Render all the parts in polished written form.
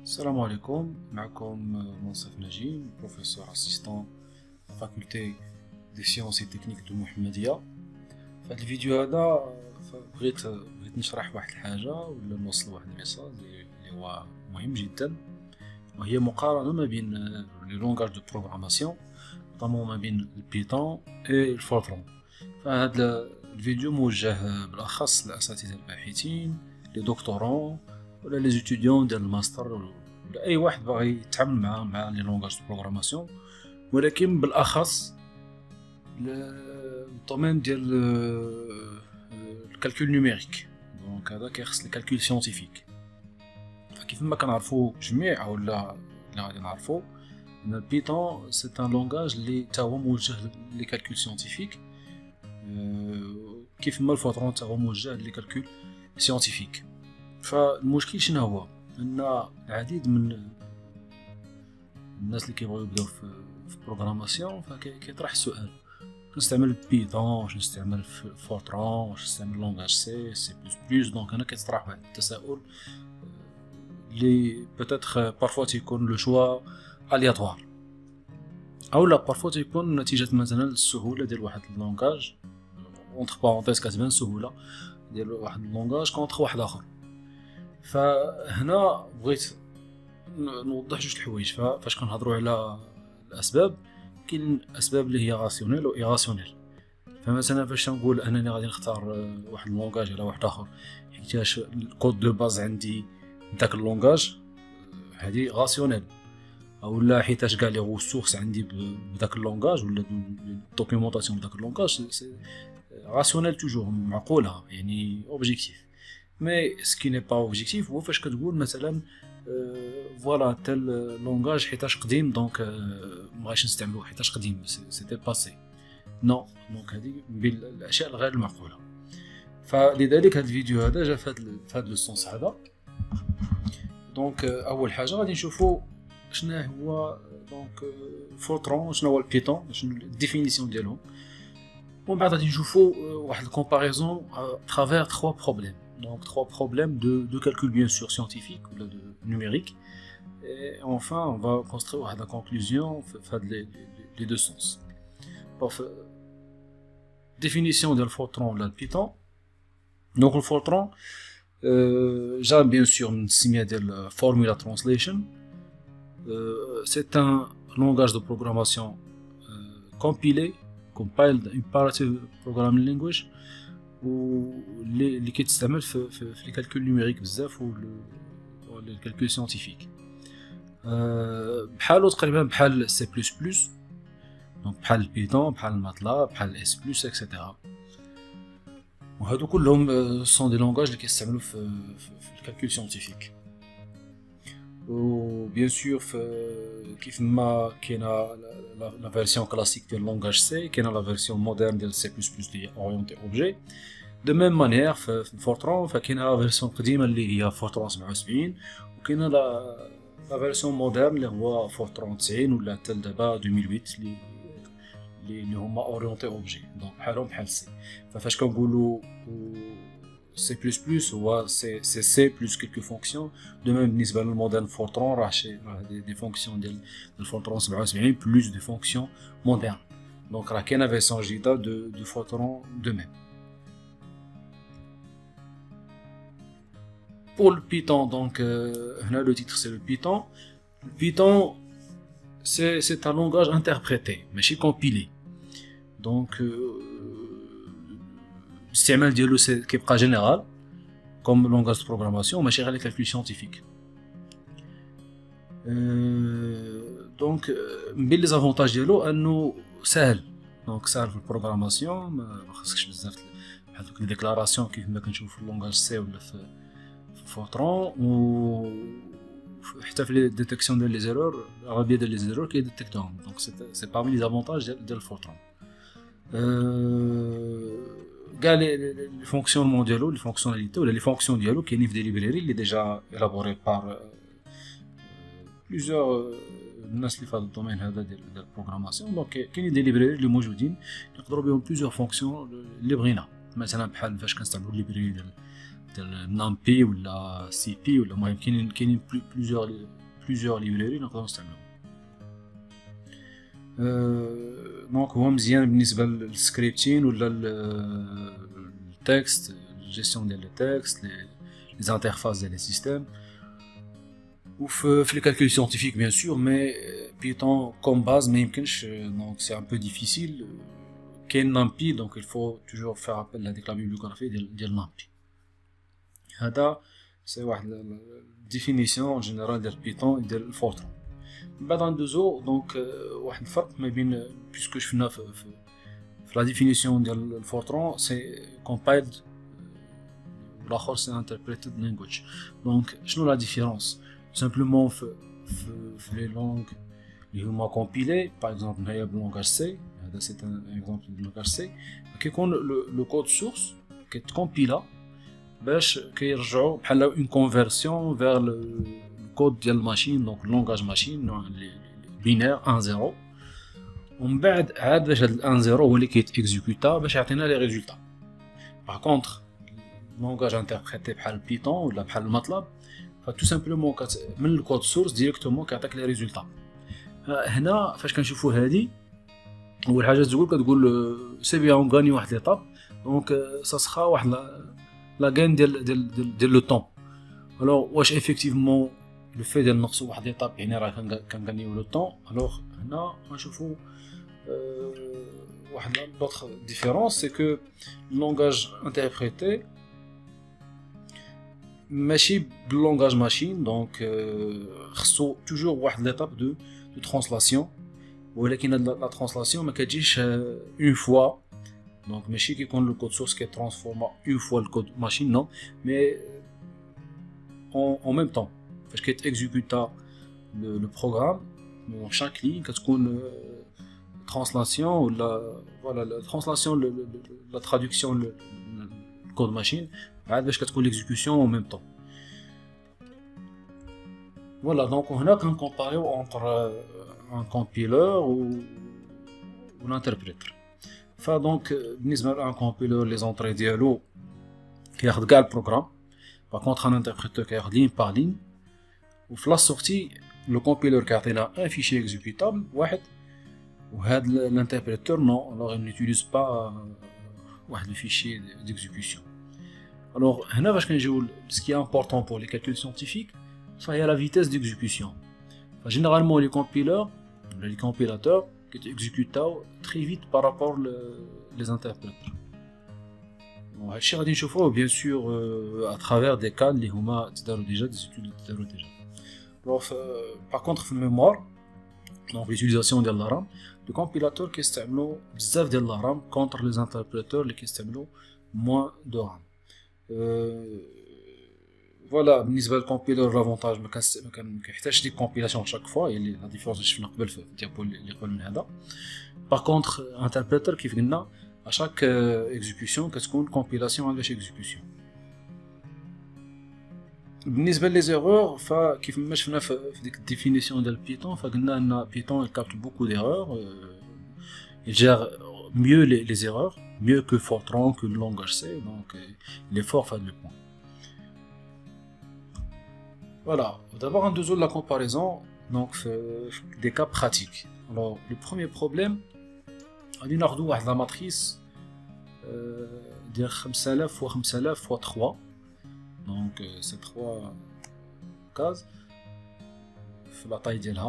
السلام عليكم. معكم منصف نجيم، بروفيسور اسيستون فاكولتي دي سيونس تكنيك دو محمدية. في هذا الفيديو هذا بغيت نشرح واحد الحاجة ولا نوصل واحد الميساج اللي هو مهم جدا، وهي مقارنة ما بين لي لونغاج دو بروغراماسيون نوطامون ما بين البيتون اي الفورترون. فهذا الفيديو موجه بالاخص للاساتذه الباحثين، لي دكتورون ولا لي ستوديون ديال الماستر، ولا اي واحد باغي يتعامل مع لي لونغاج دو بروغراماسيون، ولكن بالاخص الدومين ديال الكالكول نوميريك. دونك هذا كيخص الكالكول سيونتيفيك. فكيف ما كنعرفوا جميع ولا غادي نعرفوا ان البيتون سي ان لونغاج اللي تا هو موجه لي كالكول سيونتيفيك، كيف ما الفورترون تا هو موجه لي كالكول سيونتيفيك. فالمشكل شنو هو؟ ان العديد من الناس اللي كيبغيو يبداو في بروغراماسيون فكيطرح السؤال: واش نستعمل بيتون، واش نستعمل فورترون، واش نستعمل لونغاج سي بلس بلس. دونك هنا كيطرح واحد التساؤل اللي بوتيتر بارفوا تيكون لو شوا الياتوار، او لا بارفوا تيكون نتيجه مثلا السهوله ديال واحد اللونغاج، اونتر بارونتيز كتبان السهوله ديال واحد اللونغاج كونتر واحد اخر. فهنا بغيت نوضح جوج الحوايج. فاش كنهضروا على الاسباب، كاين اسباب اللي هي راسيونيل و ايراسيونيل. فمثلا فاش نقول انني غادي نختار واحد اللونغاج على واحد اخر حيتاش الكود دو باز عندي داك اللونغاج، هذه راسيونيل. او لا حيتاش كاع لي ريسورس عندي بداك اللونغاج ولا الدوكيومونطاسيون بداك اللونغاج، راسيونيل توجور، معقوله يعني اوبجيكتيف. مي سكي ني با اوبجيكتيف هو فاش كتقول مثلا فوالا تال لونغاج حيتاش قديم، دونك مابغيتش نستعملوه حيتاش قديم، سيتي باسي. نو، دونك هذه بين الاشياء الغير المعقوله. فلذلك هذا الفيديو هذا جا في هذا لو سونس هذا. دونك اول حاجه غادي نشوفوا شنو هو دونك فورترون، شنو هو البيتون، شنو الديفينيسيون ديالهم، ومن بعد غادي نشوفوا واحد الكومباريزون ترافير 3 بروبليم. Donc 3 problèmes de calcul bien sûr scientifique ou de numérique, et enfin on va construire la conclusion les deux sens. Pour définition de Fortran ou de Python. Donc le Fortran, j'ai bien sûr une de formula translation. C'est un langage de programmation compiled imperative programming language, واللي كيتستعمل في لي كالكول نوميريك بزاف و لي كالكول سيونتيفيك. بحالو تقريبا بحال سي بلس بلس، دونك بحال البيتون، بحال الماتلاب، بحال اس بلس اكسيتيرا. وهادو كلهم سون دي لونغاج اللي كيستعملوا في الكالكول سيونتيفيك. و بيان سور كيف ما كاينه لا فيرسيون كلاسيك ديال لونغاج سي، كاينه لا فيرسيون مودرن ديال سي بلس بلس اللي اورينتي اوبجي. دو ميم مانيير في فورترون فكاينه لا فيرسيون قديمه اللي هي فورترون 77، وكاينه لا فيرسيون مودرن اللي هو فورترون 90 ولا حتى دابا 2008 اللي هما اورينتي اوبجي، دونك بحالهم بحال سي. فاش كنقولوا سي بلس بلس هو سي بلس كلكو فونكسيون. دو ميم بالنسبه للمودرن فورترون راه دي فونكسيون ديال الفورترون 77 بلس دي فونكسيون مودرن. دونك راه كاينه فيرسيون جديده دو فورترون دو ميم. Pour le Python, donc le titre c'est le Python. Le Python c'est un langage interprété, mais c'est compilé. Donc l'utilisation ديالو c'est كيبقى général comme langage de programmation, ماشي غير les calculs scientifiques. Donc من بين les avantages ديالو انه سهل، دونك سهل في البروغراماسيون، ما خاصكش بزاف بحال دوك لي ديكلاراسيون كيف ما كنشوف في اللونغاج سي ولا في فورترون. و حتى في لي ديتيكسيون ديال لي زيرور، الغالبيه ديال لي زيرور كيديتيكتوهم، دونك سي بارمي لي زافونتاج ديال الفورترون. كاع لي فونكسيونمون ديالو، لي فونكسيوناليتي ولا لي فونكسيون ديالو كاينين في دي ليبراري اللي ديجا الابوري بار بليزيور الناس اللي في هذا الدومين هذا ديال البروغراماسيون. دونك كاينين دي ليبراري اللي موجودين نقدروا بهم بليزيور فونكسيون اللي بغينا. مثلا بحال فاش كنستعملوا ليبراري ديال ديال نامبي ولا سي بي ولا المهم كاينين بليزيور ليبراري نقدروا نستعملوهم. دونك هو مزيان بالنسبه للسكريبتين ولا التكست، الجيستيون ديال التكست، لي زانترفاس ديال لي سيستيم، وفي لي كالكول سيانتيفيك بيان سور. مي بيتون كوم باز ما يمكنش، دونك سي ان بو ديفيسيل. كاين نامبي دونك il faut toujours faire appel لهاديك لا بيبليوغرافي ديال نامبي. هذا سي واحد ديفينيسيون جينيرال ديال بيتون ديال الفورتران. من بعد غندوزو دونك واحد الفرق ما بين بيسكو شفنا في لا ديفينيسيون ديال الفورتران سي كومبايلد والاخر سي انتربريتد لانجويج. دونك شنو لا ديفيرونس؟ سامبلومون في لي لونغ اللي هما كومبيلي باغ اكزومبل هنايا بلونغاج سي، هذا سي ان اكزومبل بلونغاج سي، كيكون لو كود سورس كيتكومبيلا باش كيرجعوا بحال اون كونفيرسيون فيغ الكود ديال الماشين، دونك لونغاج ماشين بينير 1 0، ومن بعد عاد باش هاد 1 0 هو اللي كيتيكزيكوتا باش يعطينا لي ريزولطا. باغ كونطخ لونغاج انتربريتي بحال بيتون ولا بحال الماتلاب فتو سامبلومون من الكود سورس ديريكتومون كيعطيك لي ريزولطا. هنا فاش كنشوفوا هادي اول حاجه كتقول سي بيان اون غاني واحد ليطاب، دونك سا سخا واحد لا غين ديال لو طون. الوغ واش افيكتيفمون لو في ديال نقصوا واحد ليطاب يعني راه كنغنيو لو طون؟ الوغ هنا غنشوفوا واحد لوطخ ديفيرونس، سي كو لونغاج انتربريتي ماشي باللونغاج ماشين، دونك خصو توجور واحد ليطاب دو ترانسلاسيون، ولكن لا ترانسلاسيون ما كتجيش اون فوا، دونك ماشي كيكون لو كود سورس كي ترانسفورما اون فوا الكود ماشين، نو مي en même temps فاش كيتيكزيكوتا لو بروغرام دون شاك لين كتكون ترانسلاسيون ولا فوالا ترانسلاسيون لا ترادكسيون الكود ماشين عاد باش كتكون ليكزيكوسيون en même temps. فوالا دونك هنا كنكومباريو اونتر ان كومبيلور و الانتربريتر. فدونك بالنسبه لان كومبيلور لي زونطري ديالو كياخذ كاع البروغرام، باغ كونطخ ان انتربريتور كياخذ لين باغ لين، وفي لا سورتي لو كومبيلور كيعطينا ان فيشي اكزيكوتابل واحد، وهاد الانتربريتور نو الوغ il n'utilise pas واحد لو فيشي ديكزيكوسيون. الوغ هنا فاش كنجيو سكي امبورطون بور لي كالكول سيانتيفيك فهي لا فيتيس ديكزيكوسيون. فجينيرالمون لي كومبيلور ولا لي كومبيلاتور كيتيكزيكوتاو تري فيت بارابور لي انتربريتور. وهادشي غادي نشوفوه بيان سور اترافير دي كاد اللي هما تداروا ديجا دي زيتود تداروا ديجا. الوغ باغ كونطخ في الميموار دونك ليوتيليزاسيون ديال لا رام، لي كومبيلاتور كيستعملوا بزاف ديال لا رام كونتر لي انتربريتور اللي كيستعملوا موان دو رام. فوالا بالنسبه للكومبيلور لافونتاج ما كيحتاجش ديك كومبيلاسيون شاك فوا، هي لا ديفيرونس اللي شفنا قبل في الديابول اللي قبل من هذا. باغ كونطخ انتربريتور كيف قلنا اشاك اكزيكوسيون كتكون كومبيلاسيون على شي اكزيكوسيون. بالنسبه لي زيرور فكيف ما شفنا في ديك الديفينيسيون ديال بيتون فقلنا ان بيتون كابت بوكو ديرور، il gère mieux les erreurs, mieux que Fortran, que le langage C, donc il est fort à le point. Voilà, d'abord un deuxième de la comparaison, donc des cas pratiques. Alors le premier problème, on a la matrice de 5000 fois 5000 fois 3, donc c'est 3 cases, la taille d'elle.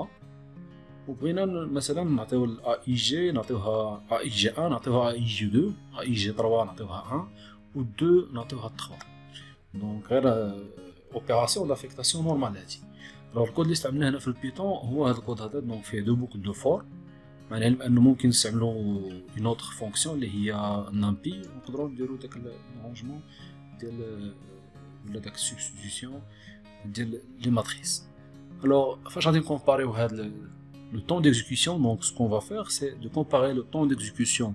وبغينا مثلا نعطيو الاي اي جي نعطيوها اي جي 1 نعطيوها اي جي 2 اي جي 3 نعطيوها 1 و 2 نعطيوها 3. دونك غير اوبيراسيون دافيكتاسيون نورمال هادي. لو الكود اللي استعملناه هنا في البيتون هو هذا الكود هذا، دونك فيه دو بوكل دو فور، مع العلم انه ممكن نستعملو اون اوتر فونكسيون اللي هي نامبي، ونقدروا نديرو داك الرونجمون ديال ولا داك السبستيتيوشن ديال لي ماتريس. الوغ فاش غادي نكومباريو هاد le temps d'exécution, donc ce qu'on va faire c'est de comparer le temps d'exécution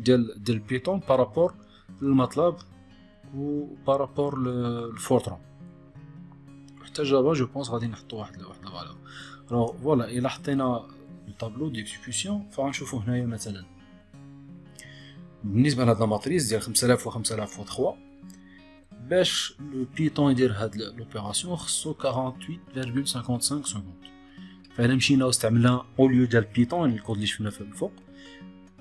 de Python par rapport au MATLAB ou par rapport au Fortran. حتى Java je pense غادي نحطو واحد la valeur. Alors voilà, il حطينا le tableau d'exécution فغنشوفو هنايا مثلا بالنسبه لهاد الماتريس ديال 5000 و 5000 و 3 باش لو بيتون يدير هاد لوبيراسيون خصو 48.55 سكوند. فالا مشينا واستعملنا او ليو ديال بيتون الكود اللي شفنا في الفوق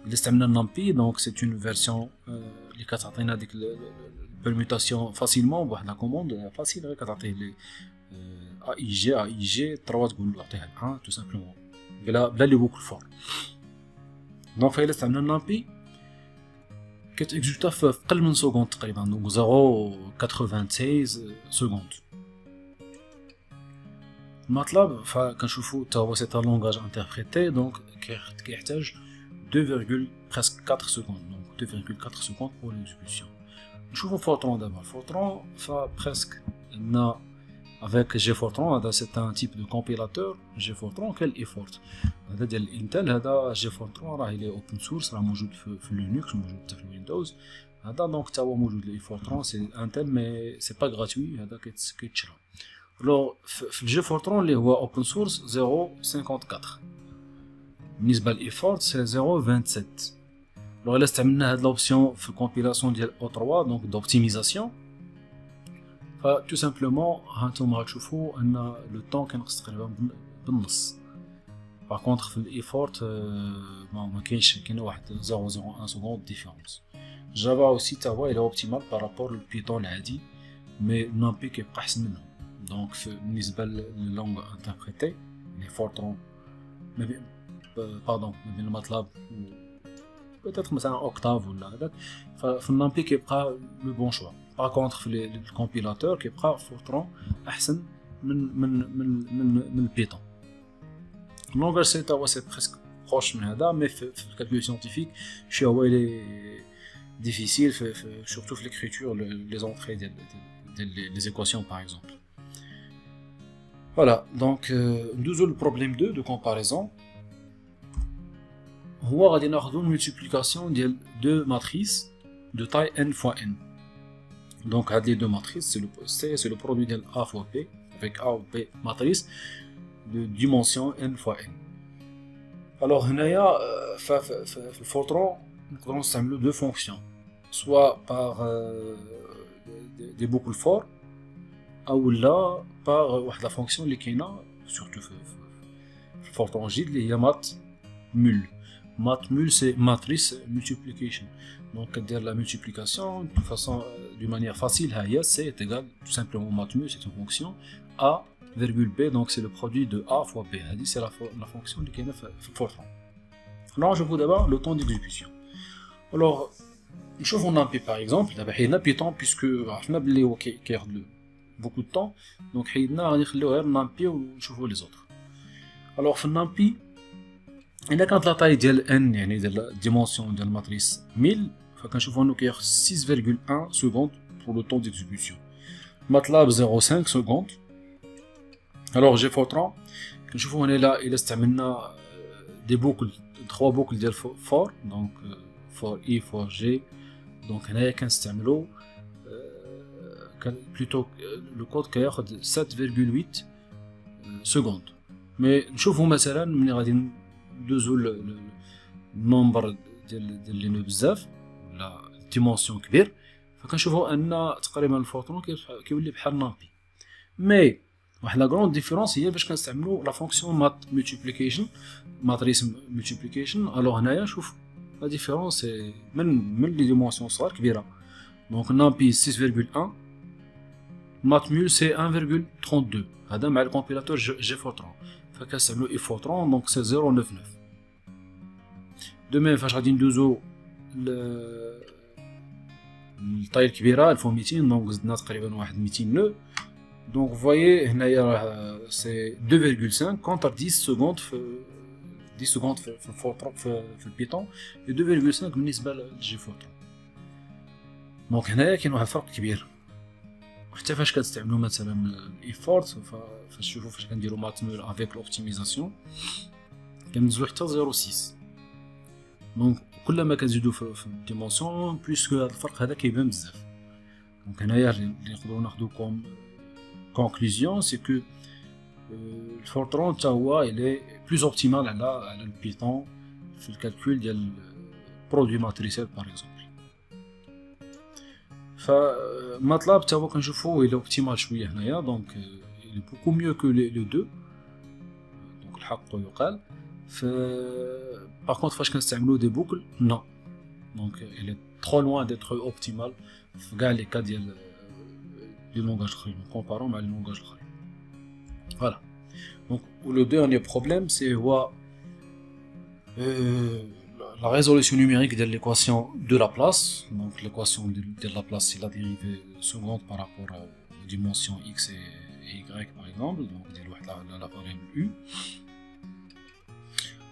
اللي استعملنا نامبي، دونك سي اون فيرسيون اللي كتعطينا ديك البرميتاسيون فاسيلمون بواحد لا كوموند فاسيل، غير كتعطيه لي اي جي 3 تقول له عطيها 1 تو سامبلومون بلا لي بوكل فور. دونك فالا استعملنا نامبي كتاكزيكوتا في اقل من سكوند تقريبا، دونك 0.96 سكوند. المطلب فكنشوفو تا هو سي ان لونغاج انتربريتي، دونك كيحتاج 2.4 سكوند، دونك 2.4 سكوند بور ليكزيكوسيون. نشوفو فورترون دابا. فورترون فبريسك عندنا افيك جي فورترون، هذا سي ان تيب دو كومبيلاتور جي فورترون كاين الايفورت، هذا ديال الانتل. هذا جي فورترون راه لي اوبن سورس، راه موجود في لينكس، موجود حتى في الويندوز. هذا دونك تا هو موجود الايفورترون سي انتل مي سي با غراتوي، هذا كيتشرى. لو في الجي فورترون اللي هو اوبن سورس 0.54، بالنسبه للايفورت سي 0.27. لو الا استعملنا هاد لوبسيون في الكومبيلاسيون ديال او 3 دونك دوبتيميزاسيون، ف تو سامبلومون هانتوما غتشوفوا ان لو طون كينقص تقريبا بالنص. باغ كونطخ في الايفورت ما كاينش، كاين واحد 0.01 سكوند ديفيرونس. جافا اوسي تا هو الى اوبتيمال بارابور للبيتون العادي، مي نامبي كيبقى احسن منهم. دونك بالنسبه للونغ انتربريتي لي فورترون ما بين باردون ما بين الماتلاب بيتيتر مثلا اوكتاف ولا هذاك، ففي النامبي كيبقى لو بون شوا. باغ كونطخ في الكومبيلاتور كيبقى فورترون احسن من البيتون. لونغاج سي تا هو سي بريسك بروش من هذا، مي في الكالكول سيانتيفيك شي هو لي ديفيسيل في سورتو في ليكريتور لي زونطري ديال لي ايكواسيون باغ اكزومبل. فوالا دونك ندوزو للبروبليم 2 دو كومباريزون. هو غادي ناخذو الملتيبليكاسيون ديال دو ماتريس دو تاي n fois n. دونك هاد لي دو ماتريس سي لو برودوي ديال a fois b avec a ou b ماتريس دو ديمونسيون n fois n. الوغ هنايا في الفورترون نقدروا نستعملوا دو فونكسيون، سوا باغ دي بوكل فور او لا باغ واحد لا فونكسيون اللي كاينه سورتو في الفورترون جديد اللي هي مات مول. مات مول سي ماتريس ملتيبليكيشن، دونك كدير لا ملتيبليكاسيون دو فاصون دو مانيير فاسيل. ها هي سي ايغال تو سامبلومون مات مول سي اون فونكسيون a virgule b، donc c'est le produit de a fois b. هذه c'est la fonction اللي كاينه في الفورترون. Alors je vous d'abord le temps d'exécution. Alors نشوفوا نامبي باغ اكزومبل. دابا حيدنا بيتون بيسكو عرفنا بلي هو كياخذ بوكو دو طون، دونك حيدنا غادي نخليو غير نامبي ونشوفوا لي زوطر. الوغ في النامبي الا كانت لا طاي ديال ان يعني ديال الديمونسيون ديال الماتريس 1000، فكنشوفوا انه كياخذ 6.1 سكوند pour le temps d'exécution. ماتلاب 0.5 سكوند. الوغ جي فورترون كنشوفوا هنا الا استعملنا دي بوكل 3 بوكل ديال فور، دونك فور اي فور جي، دونك هنايا كنستعملوا بلوتو لو كود كياخذ 7.8 سكوند. مي نشوفوا مثلا ملي غادي ندوزو النومبر ديال لي نو بزاف ولا ديمونسيون كبير، فكنشوفوا ان تقريبا الفوتون كيولي بحال نامبي. مي واحد لا غروند ديفيرونس هي باش كنستعملوا لا فونكسيون مات ملتيبليكيشن ماتريس ملتيبليكيشن. الوغ هنايا شوف لا ديفيرونس من لي ديمونسيون صغار كبيره، دونك نامبي 6.1 مات مول سي 1.32. هذا مع الكومبيلاتور جي فورترون، فكنستعملوا اي فورترون دونك سي 0.99. دو ميم فاش غادي ندوزو الطاي الكبيره 1200، دونك زدنا تقريبا واحد 200 نو. دونك فوايي هنايا راه سي 2.5 كونتر 10 سكوند في 10 سكوند في الفورترون في البيتون، و 2.5 بالنسبه للجي فورترون. دونك هنايا كاين واحد الفرق كبير. حتى فاش كتستعملوا مثلا الايفورت، فاش تشوفوا فاش كنديروا ماتمول افيك لوبتيميزاسيون كنزلوا حتى 0.6. دونك كلما كنزيدوا في الديمونسيون بلوس هذا الفرق هذا كيبان بزاف. دونك هنايا اللي نقدروا ناخذوا كوم كونكلوزيون سي كو الفورترون حتى هو الي بلوس اوبتيمال على البيتون في الكالكول ديال برودوي ماتريسيال باغ اكزومبل. فماتلاب تا هو كنشوفو الى اوبتيمال شويه هنايا دونك il est beaucoup mieux que les deux donc الحق يقال par contre فاش كنستعملو دي بوكل non donc il est trop loin d'être optimal في كاع لي كا ديال لي لونغاج الاخرين كومبارون مع لي لونغاج الاخرين فوالا donc le dernier problème c'est la résolution numérique de l'équation de la place. Donc l'équation de la place c'est la dérivée seconde par rapport aux dimensions x et y par exemple, donc la variable u.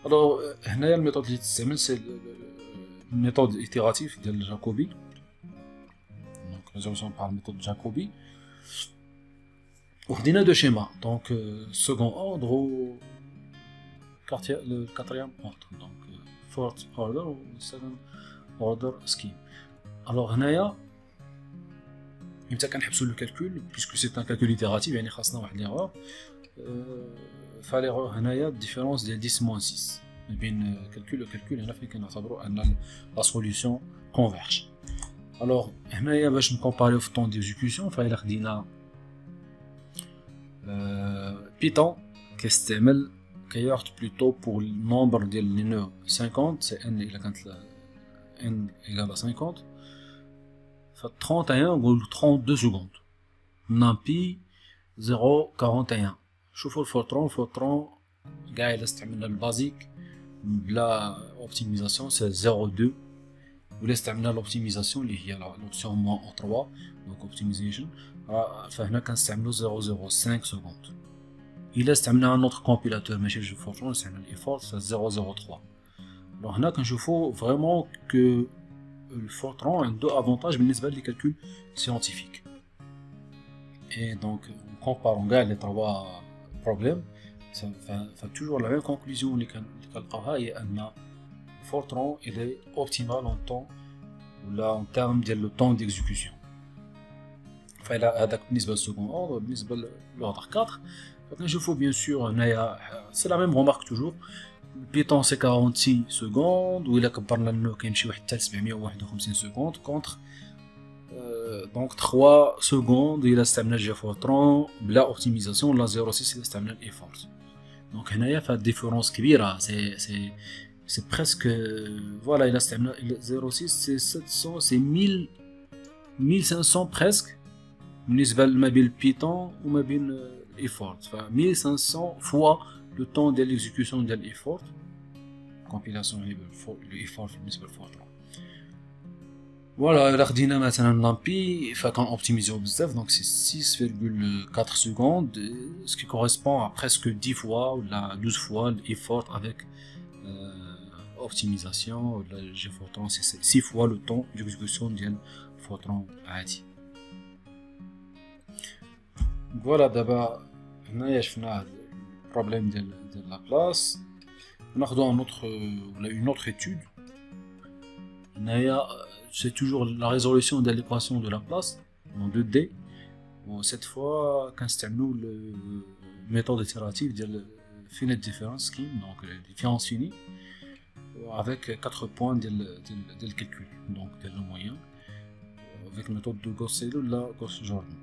Alors هنايا الميثود اللي تستعمل c'est الميثود itératif ديال جاكوبي. Donc résolution par la méthode Jacobi. وخدينا deux schémas, donc second ordre ou le quatrième ordre. Donc fourth order ou second order scheme. Alors هنايا امتى كنحبسوا لو كالكول puisque c'est un calcul itératif يعني خاصنا واحد ليغور فاليغور هنايا الديفيرونس ديال 10 6 ما بين كالكول وكالكول هنا فين كنعتبروا ان لا سوليوشن كونفيرج. alors هنايا باش نكومباريو في الطون ديكزيكسيون فإلا خدينا Python كيستعمل كيعطي plutôt pour le nombre ديال les nœuds 50 c'est n إلا كانت n égale à 50 ف 31 نقولو 32 secondes نامبي 0.41 شوفوا الفورترون كاع إلا استعملنا البازيك بلا اوبتيميزاسيون سي 0.2 ولا استعملنا لوبتيميزاسيون اللي هي لوبسيون موان 3 دونك اوبتيميزيشن فهنا كنستعملو 0.05 secondes. إلا استعملنا un autre compilateur ماشي جو فورترون نستعمل ايفورت ف 0.03. alors هنا كنشوفو فريمون كو الفورترون عنده افونتاج بالنسبه لي كالكول سيانتيفيك et donc en comparant كاع لي trois problèmes ف toujours la même conclusion اللي كنلقاوها هي ان Fortran il est optimal en temps ولا en termes ديال le temps d'exécution. فإلا هذاك بالنسبة للسكون اوردر بالنسبة للوردر 4 فكنشوفو بيان سور هنايا سي لا ميم رومارك توجور Python c'est 46 secondes وإلا كبرنا النو كيمشي حتى ل 751 secondes contre donc 3 secondes إلا استعملنا جي فورترون بلا اوبتيميزاسيون ولا 0.6 إلا استعملنا الإيفورت. دونك هنايا فهاد الديفيرونس كبيرة c'est presque voilà il a استعملنا 0.6 c'est 700 c'est 1500 presque بالنسبة ما بين البيتون وما بين الإيفورت ف 1500 fois le temps de l'exécution de l'effort compilation l'effort بالنسبة للفورترون. voilà إلا خدينا مثلا لامبي فكان اوبتيميزيو بزاف donc c'est 6.4 secondes ce qui correspond à presque 10 fois ou 12 fois l'effort avec optimisation la GFortran c'est 6 fois le temps d'exécution ديال Fortran عادي. voilà دابا هنايا شفنا البروبليم ديال لا بلاس ناخذوا ان اوتر ولا اون اوتر ايتود هنايا c'est toujours la résolution de l'équation de la place en 2D و cette fois كنستعملوا الميثود itérative ديال finite difference scheme donc différence finie avec 4 points de calcul, donc de le moyen, avec la méthode de Gauss-Seidel ou la Gauss-Jordan.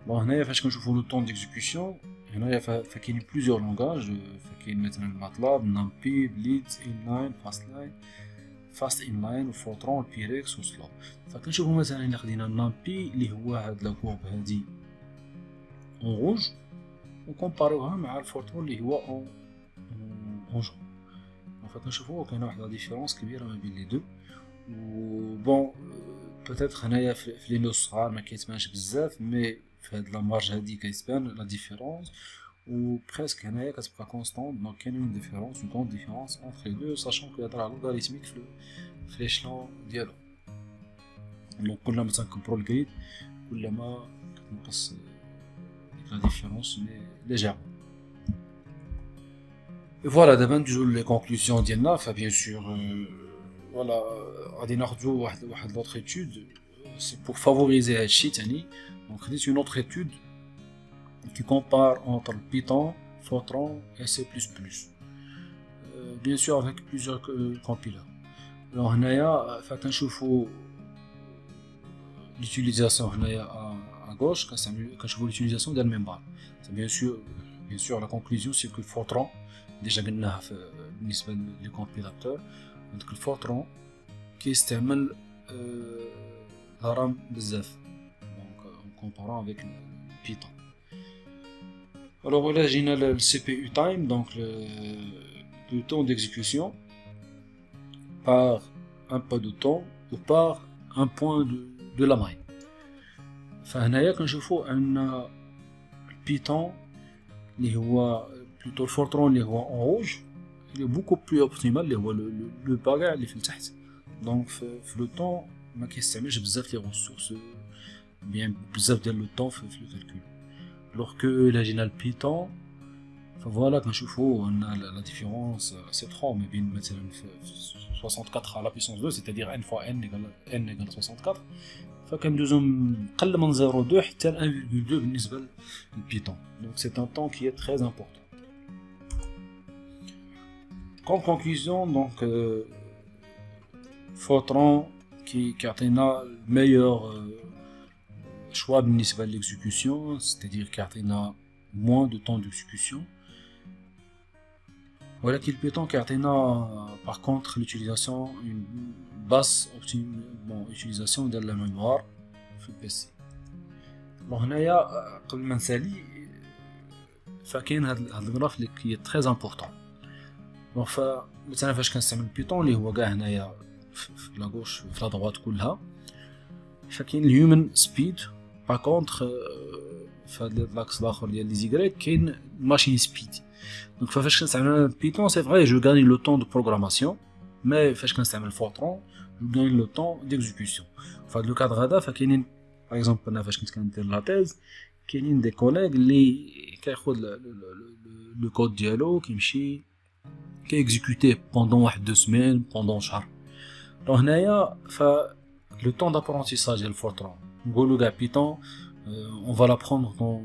Bon, هنايا فاش كنشوفوا le temps d'exécution, هنايا فكاين plusieurs langages, فكاين مثلا MATLAB, NumPy, Blitz, Inline, Fast Inline, Fortran, Pyrex و Slow. فكنشوفوا مثلا إلا خدينا NumPy اللي هو هاد لا كورب هادي en rouge, وكومباريوها مع الفورترون اللي هو en jaune. فكنشوفوا كاينه واحد لا ديفيرونس كبيره ما بين لي دو و بون بوتيتر هنايا في لي نو صغار ما كيتبانش بزاف مي في هاد لا مارج هادي كيتبان لا ديفيرونس و بريسك هنايا كتبقى كونستانت دونك كاين اون ديفيرونس اون كونط ديفيرونس انتر لي دو ساشون كو يهضر على لوغاريتميك في ليشلون ديالو دونك كلما تنكبروا الكريد كلما كتنقص لا ديفيرونس مي ليجيرمون. Et voilà, d'abord les conclusions ديالنا فبيان سور voilà غادي ناخذوا واحد l'autre étude c'est pour favoriser هادشي تاني donc خديت une autre étude qui compare entre Python, Fortran et C++. Bien sûr avec plusieurs compilers. alors هنايا فكنشوفوا l'utilisation à gauche كنشوفوا l'utilisation ديال المنبار. bien sûr la conclusion c'est que le Fortran déjà قلناها بالنسبه لي كومبيلاتور عندك الفورترون كيستعمل الرام بزاف دونك اون كومبارون افيك بيتون. alors là جينا le CPU time donc le temps d'exécution par un pas de temps ou par un point de la maille. فهنايا كنشوفوا ان البيتون اللي هو plutôt الفورترون اللي هو en rouge il est beaucoup plus optimal اللي هو لو باغا اللي في التحت. دونك في لو طون ما كيستعملش بزاف لي ريسورس بيان بزاف ديال لو طون في لو كالكول. alors que الا جينا البيتون فوالا كنشوفوا ان لا ديفيرونس سي 3 ما بين مثلا في 64 على puissance 2 c'est-à-dire n fois n égale 64 فكندوزو قل من 0.2 حتى ل 1.2 بالنسبه للبيتون. donc c'est un temps qui est très important. Comme conclusion, donc Fortran qui a le meilleur choix بالنسبة à l'exécution, c'est-à-dire qui a moins de temps d'exécution. Voilà qu'il Python qui a par contre l'utilisation une basse utilisation de la mémoire في البي. bon هنايا قبل ما نسالي فكاين هذا الجراف اللي كي très important. دونك مثلا فاش كنستعمل بيتون اللي هو كاع هنايا في لا غوش في لا دروات كلها فكاين الهيومن سبيد باغ كونطخ في هاد لاكس الاخر ديال لي زيغريك كاين ماشين سبيد. دونك فاش كنستعمل بيتون سي فري جو غاني لو طون دو بروغراماسيون مي فاش كنستعمل فورترون جو غاني لو طون ديكزيكسيون. فهاد لو كادر هذا فكاينين باغ اكزومبل انا فاش كنت كندير لا تيز كاينين دي كوليغ اللي كياخذ لو كود ديالو كيمشي كيكزيكوتي بوندون 1-2 سيمين بوندون شهر. دونك هنايا ف لو طون دابرونتيساج ديال فورترون نقولوا كاع بيتون اون فا لابروندر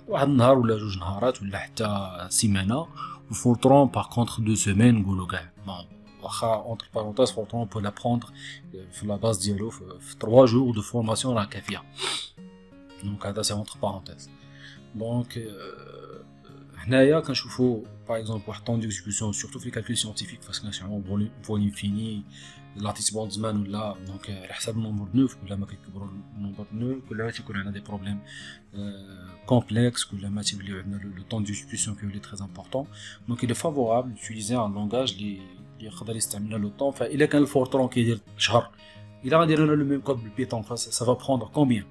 واحد النهار ولا جوج نهارات ولا حتى سيمانه. وفورترون باغ كونطخ 2 سيمين نقولوا كاع بون واخا اونتر بارونتيز فورترون بو لابروندر في لا باز ديالو في 3 جور دو فورماسيون راه كافيه. دونك هذا سي اونتر بارونتيز. دونك هنايا كنشوفوا باغ اكزومبل واحد طون ديكزيكسيون سورتو في لي كالكول سيانتيفيك فاش كنشعروا فوليوم فيني لاتيسبون زمان ولا دونك على حساب النومبر دو نوف كل ما كيكبروا النومبر دو نوف كل ما تيكون عندنا دي بروبليم كومبلكس كل ما تيوليو عندنا لو طون ديكزيكسيون كيولي تري امبورطون. دونك il est favorable d'utiliser un langage اللي يقدر يستعمل لو طون. فاذا كان الفورترون كيدير شهر الا غندير لنا لو ميم كود بالبيتون سا فا بروندر كومبيان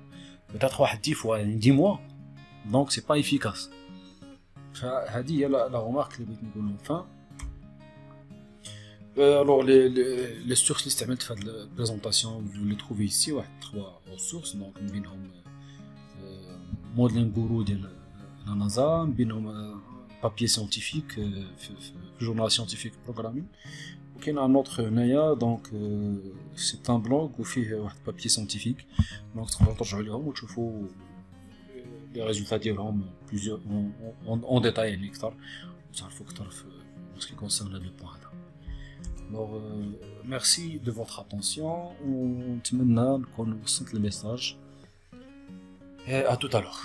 peut-être واحد 10 fois يعني 10 mois donc c'est pas efficace. فهذه هي لا رومارك اللي بغيت نقولهم. فا alors les sources اللي استعملت في هذه البريزونطاسيون vous les trouvez ici واحد 3 ressources donc من بينهم موديلين غورو ديال لا نازا من بينهم بابي سيانتيفيك في جورنال سيانتيفيك بروغرامين وكاين ان اوتر هنايا دونك سي ان بلوغ وفيه واحد بابي سيانتيفيك دونك تقدروا ترجعوا ليهم وتشوفوا les résultats ديالهم plusieurs en détail يعني اكثر وتعرفوا اكثر في ce qui concerne le point هذا. alors merci de votre attention ونتمنى نكون وصلت الميساج. à tout à l'heure.